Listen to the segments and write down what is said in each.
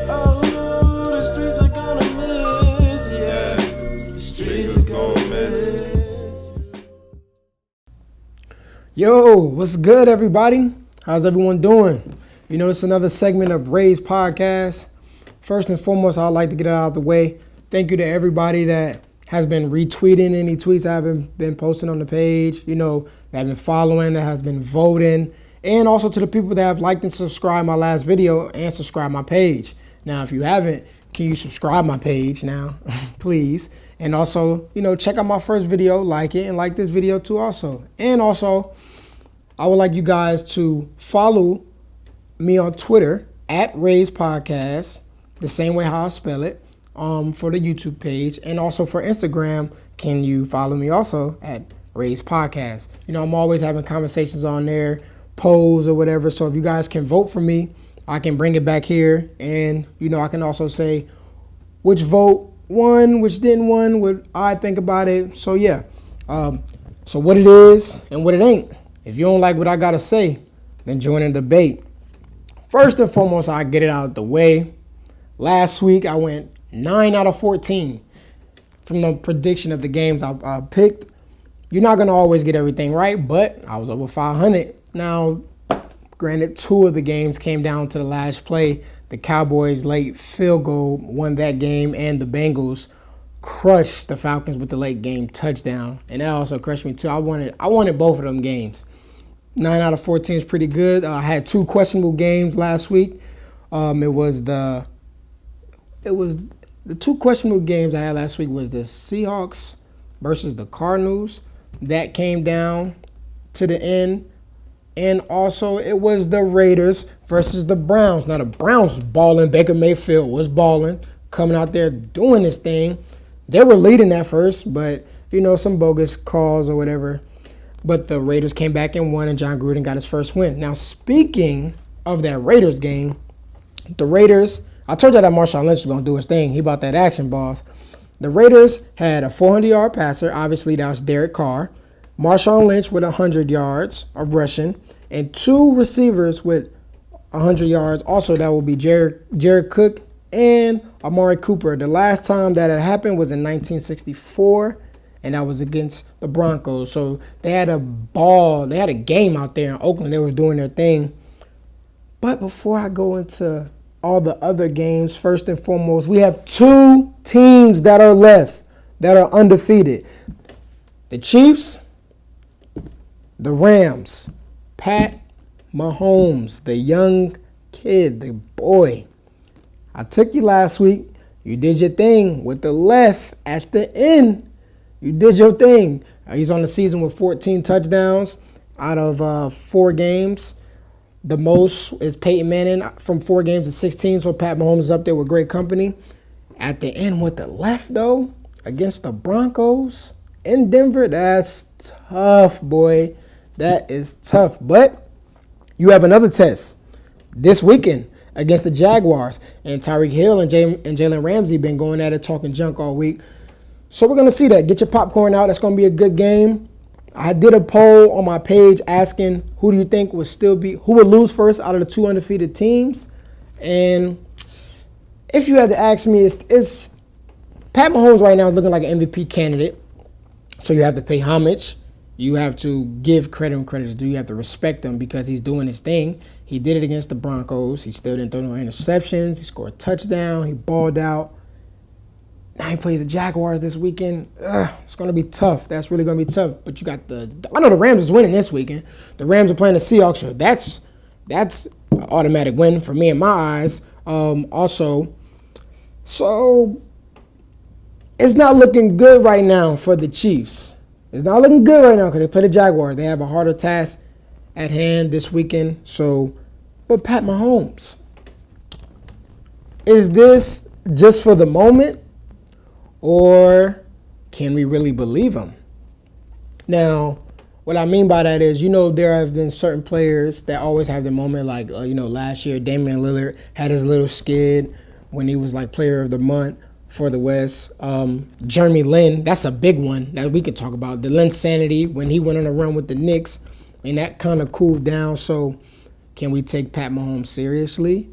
Oh, the streets are gonna miss, yeah. The streets are gonna miss. Yo, what's good, everybody? How's everyone doing? You know, it's another segment of Ray's podcast. First and foremost, I'd like to get it out of the way. Thank you to everybody that has been retweeting any tweets I have been posting on the page, you know, that have been following, that has been voting, and also to the people that have liked and subscribed my last video and subscribed my page. Now, if you haven't, can you subscribe my page now, please? And also, you know, check out my first video, like it, and like this video too also. And also, I would like you guys to follow me on Twitter at Ray's Podcast, the same way how I spell it, for the YouTube page. And also for Instagram, can you follow me also at Ray's Podcast? You know, I'm always having conversations on there, polls or whatever. So if you guys can vote for me, I can bring it back here. And, you know, I can also say which vote won, which didn't won, what I think about it. So, yeah. So what it is and what it ain't. If you don't like what I got to say, then join in the debate. First and foremost, I get it out of the way. Last week, I went 9 out of 14 from the prediction of the games I picked. You're not going to always get everything right, but I was over 500. Now, granted, 2 of the games came down to the last play. The Cowboys' late field goal won that game, and the Bengals crushed the Falcons with the late game touchdown. And that also crushed me, too. I wanted both of them games. 9 out of 14 is pretty good. I had 2 questionable games last week. It was the 2 questionable games I had last week was the Seahawks versus the Cardinals. That came down to the end. And also it was the Raiders versus the Browns. Now the Browns was balling. Baker Mayfield was balling, coming out there doing his thing. They were leading at first, but, you know, some bogus calls or whatever. But the Raiders came back and won, and John Gruden got his first win. Now, speaking of that Raiders game, the Raiders, I told you that Marshawn Lynch was going to do his thing. He bought that action, boss. The Raiders had a 400-yard passer. Obviously, that was Derek Carr. Marshawn Lynch with 100 yards of rushing, and 2 receivers with 100 yards. Also, that will be Jared Cook and Amari Cooper. The last time that it happened was in 1964. And that was against the Broncos. So they had a game out there in Oakland. They were doing their thing. But before I go into all the other games, first and foremost, we have 2 teams that are left that are undefeated. The Chiefs, the Rams, Pat Mahomes, the young kid, the boy. I took you last week. You did your thing with the left at the end. You did your thing. He's on the season with 14 touchdowns out of 4 games. The most is Peyton Manning from 4 games to 16, so Pat Mahomes is up there with great company. At the end with the left, though, against the Broncos in Denver, that's tough, boy. That is tough. But you have another test this weekend against the Jaguars. And Tyreek Hill and Jalen Ramsey been going at it, talking junk all week. So we're going to see that. Get your popcorn out. That's going to be a good game. I did a poll on my page asking who do you think who would lose first out of the 2 undefeated teams. And if you had to ask me, it's Pat Mahomes right now is looking like an MVP candidate. So you have to pay homage. You have to give credit when credit is due. You have to respect him because he's doing his thing. He did it against the Broncos. He still didn't throw no interceptions. He scored a touchdown. He balled out. Now he plays the Jaguars this weekend. It's going to be tough. That's really going to be tough. But you got I know the Rams is winning this weekend. The Rams are playing the Seahawks. So that's an automatic win for me in my eyes. Also, so it's not looking good right now for the Chiefs. It's not looking good right now because they play the Jaguars. They have a harder task at hand this weekend. So, but Pat Mahomes, is this just for the moment? Or can we really believe him? Now, what I mean by that is, you know, there have been certain players that always have the moment. Like, last year, Damian Lillard had his little skid when he was like player of the month for the West. Jeremy Lin, that's a big one that we could talk about. The Linsanity when he went on a run with the Knicks, and that kind of cooled down. So can we take Pat Mahomes seriously?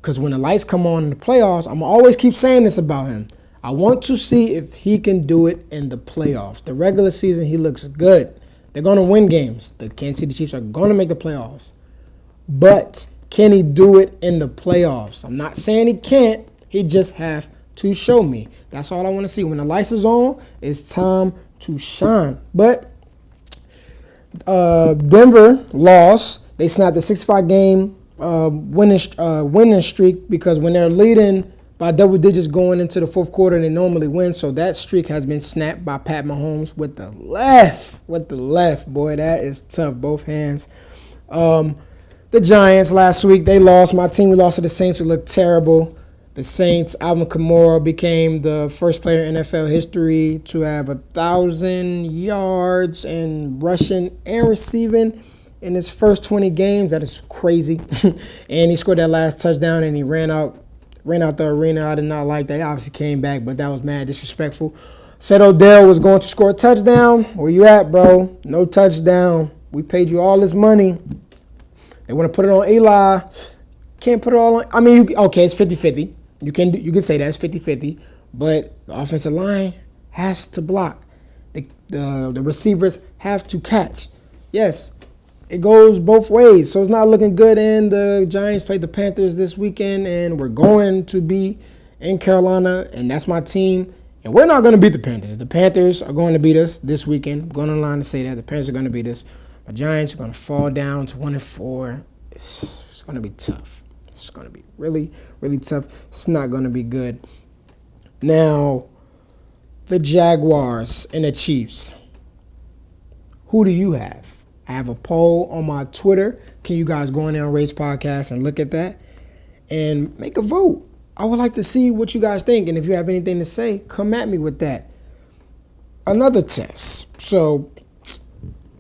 Because when the lights come on in the playoffs, I'm always keep saying this about him. I want to see if he can do it in the playoffs. The regular season, he looks good. They're going to win games. The Kansas City Chiefs are going to make the playoffs. But can he do it in the playoffs? I'm not saying he can't. He just have to show me. That's all I want to see. When the lights is on, it's time to shine. But Denver lost. They snapped the 65-game winning streak because when they're leading by double digits going into the fourth quarter, they normally win. So that streak has been snapped by Pat Mahomes with the left. Boy, that is tough. Both hands. The Giants last week, they lost. My team, we lost to the Saints. We looked terrible. The Saints, Alvin Kamara became the first player in NFL history to have 1,000 yards in rushing and receiving in his first 20 games. That is crazy. And he scored that last touchdown, and he ran out the arena. I did not like that. He obviously came back, but that was mad disrespectful. Said Odell was going to score a touchdown. Where you at, bro? No touchdown. We paid you all this money. They want to put it on Eli. Can't put it all on. I mean, okay, it's 50-50. You can say that it's 50-50, but the offensive line has to block. The receivers have to catch. Yes, it goes both ways. So it's not looking good. And the Giants played the Panthers this weekend, and we're going to be in Carolina, and that's my team. And we're not going to beat the Panthers. The Panthers are going to beat us this weekend. I'm going online to say that. The Panthers are going to beat us. The Giants are going to fall down to 1-4. It's going to be tough. It's going to be really, really tough. It's not going to be good. Now, the Jaguars and the Chiefs. Who do you have? I have a poll on my Twitter. Can you guys go in there on Ray's Podcast and look at that and make a vote? I would like to see what you guys think. And if you have anything to say, come at me with that. Another test. So,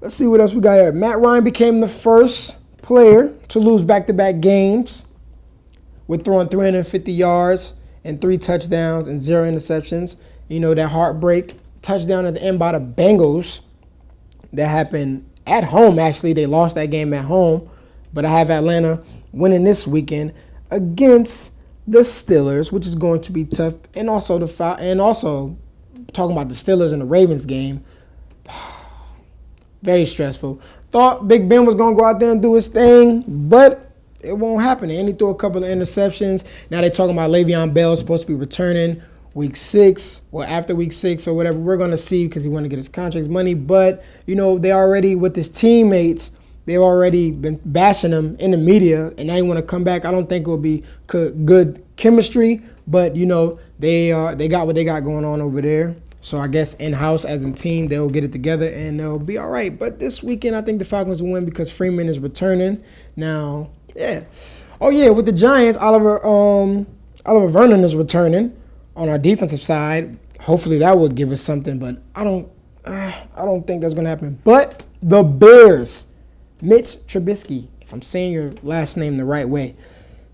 let's see what else we got here. Matt Ryan became the first player to lose back-to-back games with throwing 350 yards and 3 touchdowns and 0 interceptions. You know, that heartbreak touchdown at the end by the Bengals that happened at home, actually. They lost that game at home. But I have Atlanta winning this weekend against the Steelers, which is going to be tough. And also talking about the Steelers and the Ravens game. Very stressful. Thought Big Ben was going to go out there and do his thing, but it won't happen. And he threw a couple of interceptions. Now they're talking about Le'Veon Bell supposed to be returning week 6 or after week 6 or whatever. We're going to see because he want to get his contract money. But, you know, they already, with his teammates, they've already been bashing him in the media, and now you want to come back. I don't think it will be good chemistry, but, you know, they got what they got going on over there. So I guess in-house as a team, they'll get it together and they'll be all right. But this weekend, I think the Falcons will win because Freeman is returning. Now, yeah. Oh, yeah, with the Giants, Oliver Vernon is returning on our defensive side. Hopefully that will give us something, but I don't think that's going to happen. But the Bears, Mitch Trubisky, if I'm saying your last name the right way,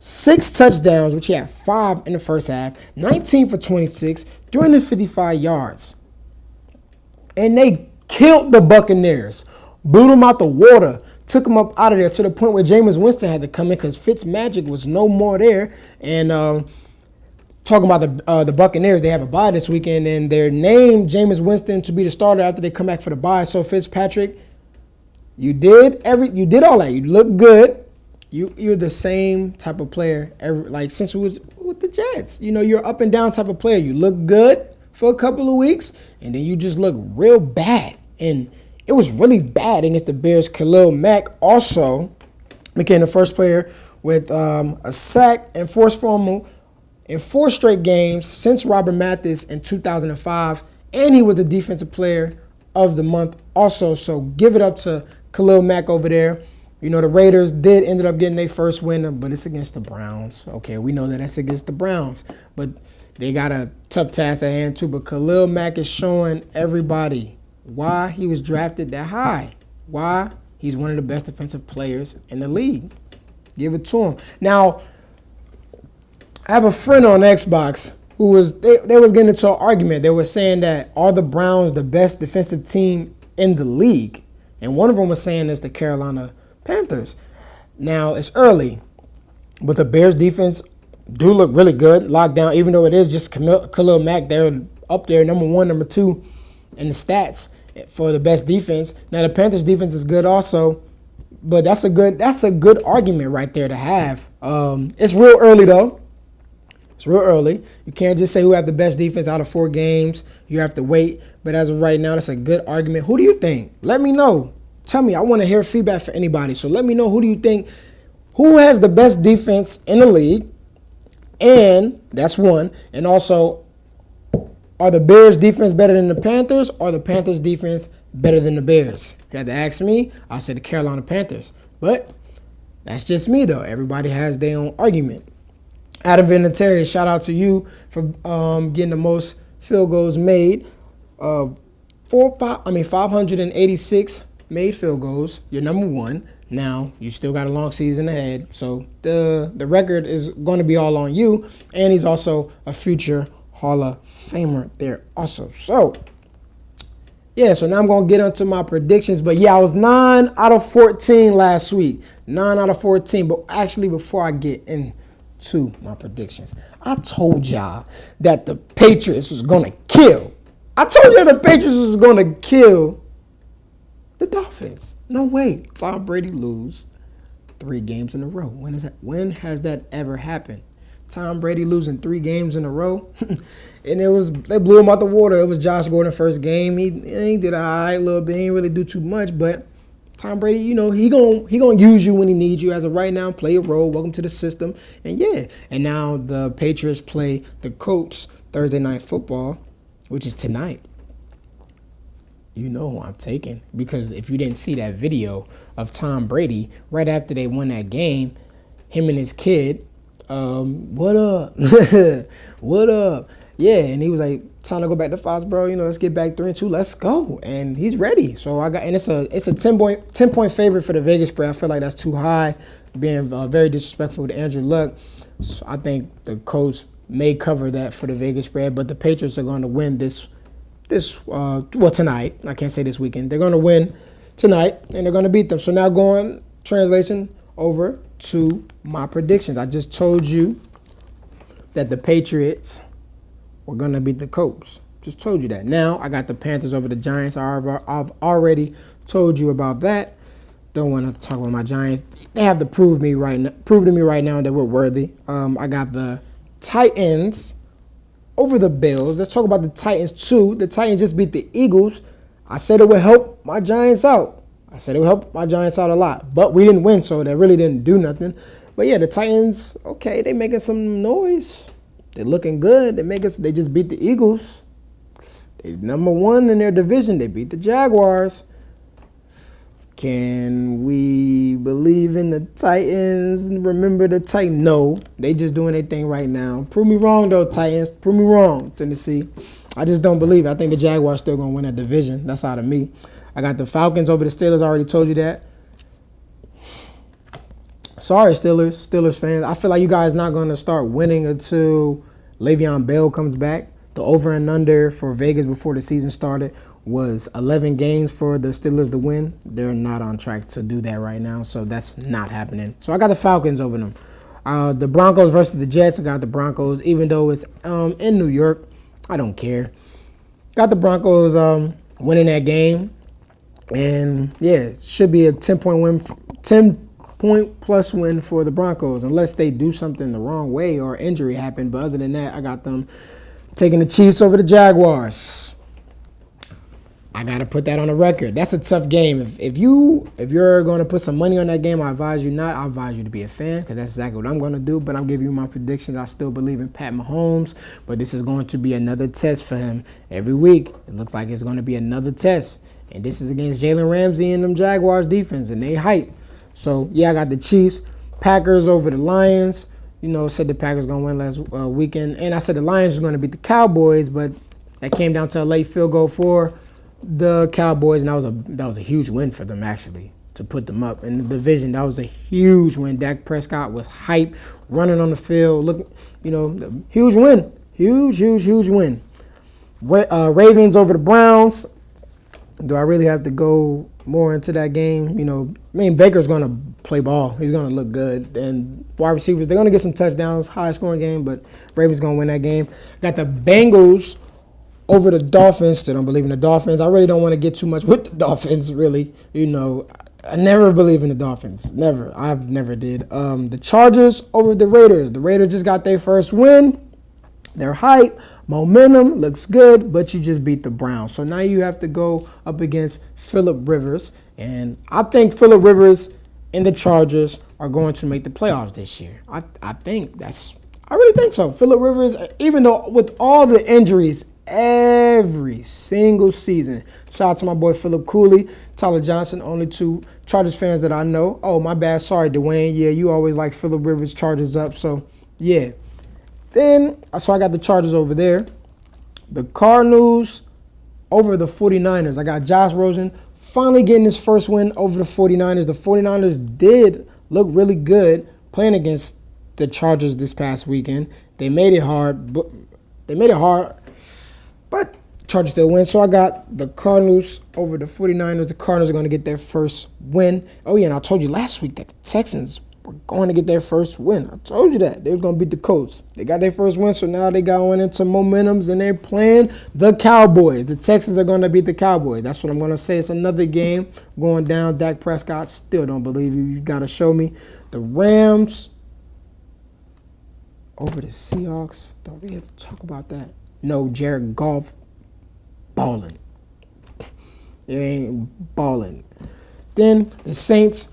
6 touchdowns, which he had 5 in the first half, 19 for 26, 355 yards. And they killed the Buccaneers, blew them out the water, took them up out of there to the point where Jameis Winston had to come in because Fitzmagic was no more there. And talking about the Buccaneers, they have a bye this weekend, and they're named Jameis Winston to be the starter after they come back for the bye. So Fitzpatrick, you did all that. You look good. You're the same type of player since it was with the Jets. You know, you're up and down type of player. You look good for a couple of weeks, and then you just look real bad. And it was really bad against the Bears. Khalil Mack also became the first player with a sack and forced fumble in 4 straight games since Robert Mathis in 2005. And he was the defensive player of the month also. So give it up to Khalil Mack over there. You know, the Raiders ended up getting their first win, but it's against the Browns. Okay, we know that that's against the Browns. But they got a tough task at hand, too. But Khalil Mack is showing everybody why he was drafted that high, why he's one of the best defensive players in the league. Give it to him. Now, I have a friend on Xbox who was getting into an argument. They were saying that are the Browns the best defensive team in the league? And one of them was saying it's the Carolina Panthers. Now, it's early, but the Bears defense do look really good, locked down, even though it is just Khalil Mack. They're up there, number 1, number 2 in the stats for the best defense. Now, the Panthers' defense is good also, but that's a good argument right there to have. It's real early, though. It's real early. You can't just say who have the best defense out of 4 games. You have to wait. But as of right now, that's a good argument. Who do you think? Let me know. Tell me. I want to hear feedback for anybody. So let me know, who do you think, who has the best defense in the league? And that's one. And also, are the Bears' defense better than the Panthers, or the Panthers' defense better than the Bears? If you had to ask me, I'll say the Carolina Panthers. But that's just me, though. Everybody has their own argument. Adam Vinatieri, shout out to you for getting the most field goals made. 586 made field goals. You're number 1. Now, you still got a long season ahead, so the record is going to be all on you, and he's also a future Hall of Famer there also. So, yeah, so now I'm going to get into my predictions, but yeah, I was 9 out of 14 last week. 9 out of 14, but actually before I get into my predictions, I told y'all that the Patriots was going to kill. I told y'all the Patriots was going to kill the Dolphins. No way. Tom Brady lose 3 games in a row. When has that ever happened? Tom Brady losing 3 games in a row, and they blew him out the water. It was Josh Gordon first game. He did all right a little bit. He didn't really do too much, but Tom Brady, he gonna use you when he needs you. As of right now, play a role. Welcome to the system, and yeah. And now the Patriots play the Colts Thursday Night Football, which is tonight. You know who I'm taking, because if you didn't see that video of Tom Brady right after they won that game, him and his kid, what up? What up? Yeah, and he was like, time to go back to Foxborough, let's get back 3-2, let's go. And he's ready. So it's a 10-point favorite for the Vegas spread. I feel like that's too high, being very disrespectful to Andrew Luck. So I think the Colts may cover that for the Vegas spread, but the Patriots are going to win tonight. I can't say this weekend. They're going to win tonight, and they're going to beat them. So now going, translation, over to my predictions. I just told you that the Patriots were going to beat the Colts. Just told you that. Now I got the Panthers over the Giants. I've already told you about that. Don't want to talk about my Giants. They have to prove to me right now that we're worthy. I got the Titans over the Bills. Let's talk about the Titans too. The Titans just beat the Eagles. I said it would help my Giants out. a lot. But we didn't win, so that really didn't do nothing. But yeah, the Titans, okay, they making some noise. They're looking good. They just beat the Eagles. They're number 1 in their division. They beat the Jaguars. Can we believe in the Titans and remember the Titans? No, they just doing their thing right now. Prove me wrong, though, Titans. Prove me wrong, Tennessee. I just don't believe it. I think the Jaguars still going to win that division. That's out of me. I got the Falcons over the Steelers. I already told you that. Sorry, Steelers fans. I feel like you guys not going to start winning until Le'Veon Bell comes back. The over and under for Vegas before the season started was 11 games for the Steelers to win. They're not on track to do that right now, so that's not happening. So I got the Falcons over them. The Broncos versus the Jets. I got the Broncos, even though it's in New York. I don't care. Got the Broncos winning that game. And, yeah, it should be a 10-point win, 10-point plus win for the Broncos, unless they do something the wrong way or injury happened. But other than that, I got them taking the Chiefs over the Jaguars. I got to put that on the record. That's a tough game. If you're going to put some money on that game, I advise you not. I advise you to be a fan, because that's exactly what I'm going to do. But I'm giving you my predictions. I still believe in Pat Mahomes, but this is going to be another test for him. Every week, it looks like it's going to be another test. And this is against Jalen Ramsey and them Jaguars defense, and they hype. So, yeah, I got the Chiefs. Packers over the Lions. Said the Packers going to win last weekend. And I said the Lions was going to beat the Cowboys, but that came down to a late field goal for the Cowboys, and that was a huge win for them, actually, to put them up in the division. That was a huge win. Dak Prescott was hype, running on the field. Look, huge win. Huge win. Ravens over the Browns. Do I really have to go more into that game. Baker's going to play ball. He's going to look good. And wide receivers, they're going to get some touchdowns, high-scoring game, but Ravens going to win that game. Got the Bengals over the Dolphins. Still don't believe in the Dolphins. I really don't want to get too much with the Dolphins, really. I never believe in the Dolphins. Never. I've never did. The Chargers over the Raiders. The Raiders just got their first win. They're hype. Momentum looks good, but you just beat the Browns. So now you have to go up against Phillip Rivers. And I think Phillip Rivers and the Chargers are going to make the playoffs this year. I really think so. Phillip Rivers, even though with all the injuries every single season. Shout out to my boy Phillip Cooley, Tyler Johnson, only two Chargers fans that I know. Oh, my bad. Sorry, Dwayne. Yeah, you always like Phillip Rivers Chargers up. So, yeah. So I got the Chargers over there. The Cardinals over the 49ers. I got Josh Rosen finally getting his first win over the 49ers. The 49ers did look really good playing against the Chargers this past weekend. They made it hard, but Chargers still win. So I got the Cardinals over the 49ers. The Cardinals are going to get their first win. Oh, yeah, and I told you last week that the Texans were going to get their first win. I told you that. They was going to beat the Colts. They got their first win, so now they got one into momentums, and they're playing the Cowboys. The Texans are going to beat the Cowboys. That's what I'm going to say. It's another game going down. Dak Prescott, still don't believe you. You got to show me. The Rams over the Seahawks. Don't we have to talk about that? No, Jared Goff balling. It ain't balling. Then the Saints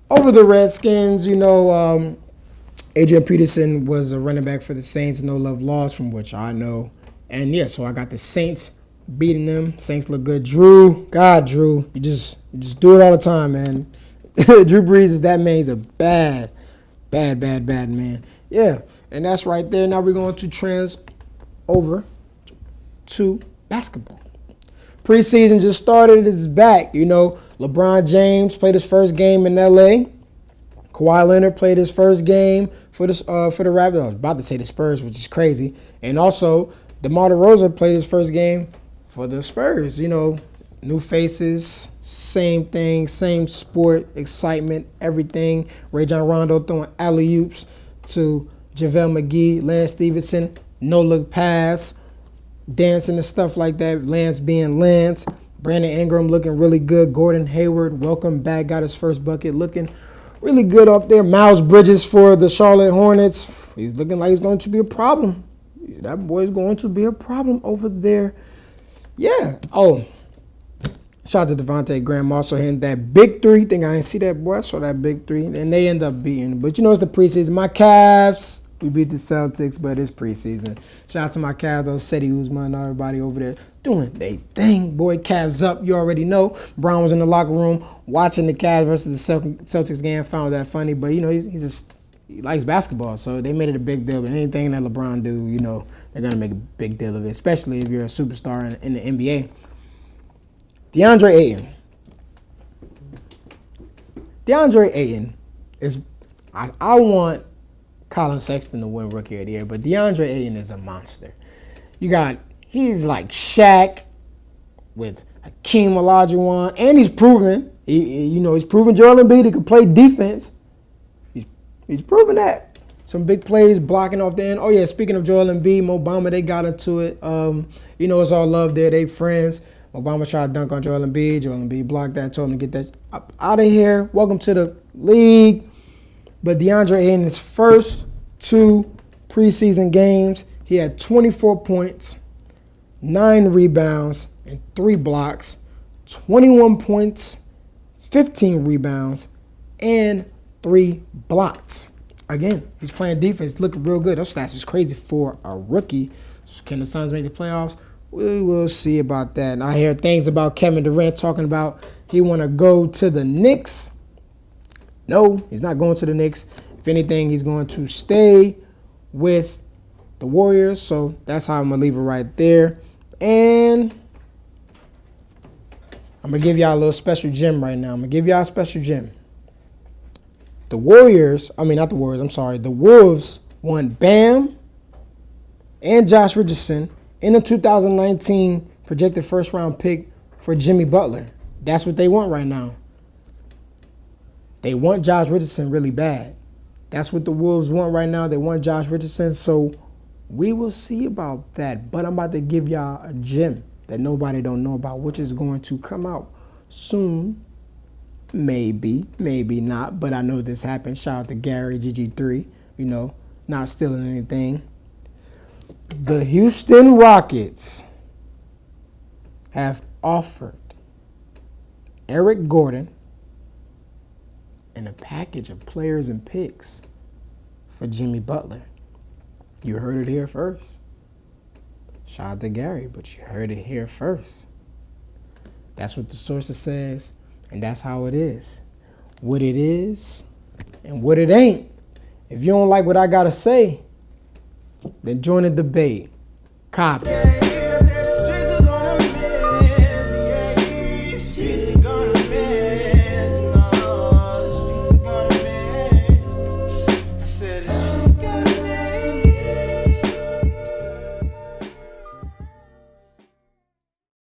over the Redskins. Adrian Peterson was a running back for the Saints. No love lost, from which I know. And yeah, so I got the Saints beating them. Saints look good. Drew, you just do it all the time, man. Drew Brees is that man. He's a bad man. Yeah, and that's right there. Now we're going to trans over to basketball. Preseason just started. It's back. LeBron James played his first game in L.A. Kawhi Leonard played his first game for the Raptors. I was about to say the Spurs, which is crazy. And also, DeMar DeRozan played his first game for the Spurs. New faces, same thing, same sport, excitement, everything. Rajon Rondo throwing alley-oops to JaVale McGee, Lance Stevenson, no-look pass, dancing and stuff like that. Lance being Lance. Brandon Ingram looking really good. Gordon Hayward, welcome back, got his first bucket, looking really good up there. Miles Bridges for the Charlotte Hornets. He's looking like he's going to be a problem. That boy's going to be a problem over there. Yeah. Oh, shout out to Devontae Graham also hitting that big three. Think I didn't see that, boy. I saw that big three. And they end up beating. But it's the preseason. My Cavs, we beat the Celtics, but it's preseason. Shout out to my Cavs, though. Cedi Uzman and everybody over there doing they thing. Boy, Cavs up. You already know. Brown was in the locker room watching the Cavs versus the Celtics game. Found that funny. But, he likes basketball, so they made it a big deal. But anything that LeBron do, they're going to make a big deal of it, especially if you're a superstar in the NBA. DeAndre Ayton is – I want Colin Sexton to win Rookie of the Year, but DeAndre Ayton is a monster. He's like Shaq with Hakeem Olajuwon, and he's proven, he's proven Joel Embiid he can play defense. He's proven that. Some big plays blocking off the end. Oh, yeah, speaking of Joel Embiid, Obama, they got into it. It's all love there. They friends. Obama tried to dunk on Joel Embiid. Joel Embiid blocked that, told him to get that out of here. Welcome to the league. But DeAndre Ayton, his first 2 preseason games, he had 24 points, 9 rebounds, and 3 blocks, 21 points, 15 rebounds, and 3 blocks. Again, he's playing defense, looking real good. Those stats is crazy for a rookie. Can the Suns make the playoffs? We will see about that. And I hear things about Kevin Durant talking about he want to go to the Knicks. No, he's not going to the Knicks. If anything, he's going to stay with the Warriors. So that's how I'm going to leave it right there. And I'm going to give y'all a little special gem right now. I'm going to give y'all a special gem. The Wolves won Bam and Josh Richardson in the 2019 projected first-round pick for Jimmy Butler. That's what they want right now. They want Josh Richardson really bad. That's what the Wolves want right now. They want Josh Richardson. So we will see about that. But I'm about to give y'all a gem that nobody don't know about, which is going to come out soon. Maybe, maybe not. But I know this happened. Shout out to Gary, GG3. You know, not stealing anything. The Houston Rockets have offered Eric Gordon and a package of players and picks for Jimmy Butler. You heard it here first. Shout out to Gary, but you heard it here first. That's what the sources says, and that's how it is. What it is and what it ain't. If you don't like what I gotta say, then join the debate. Copy.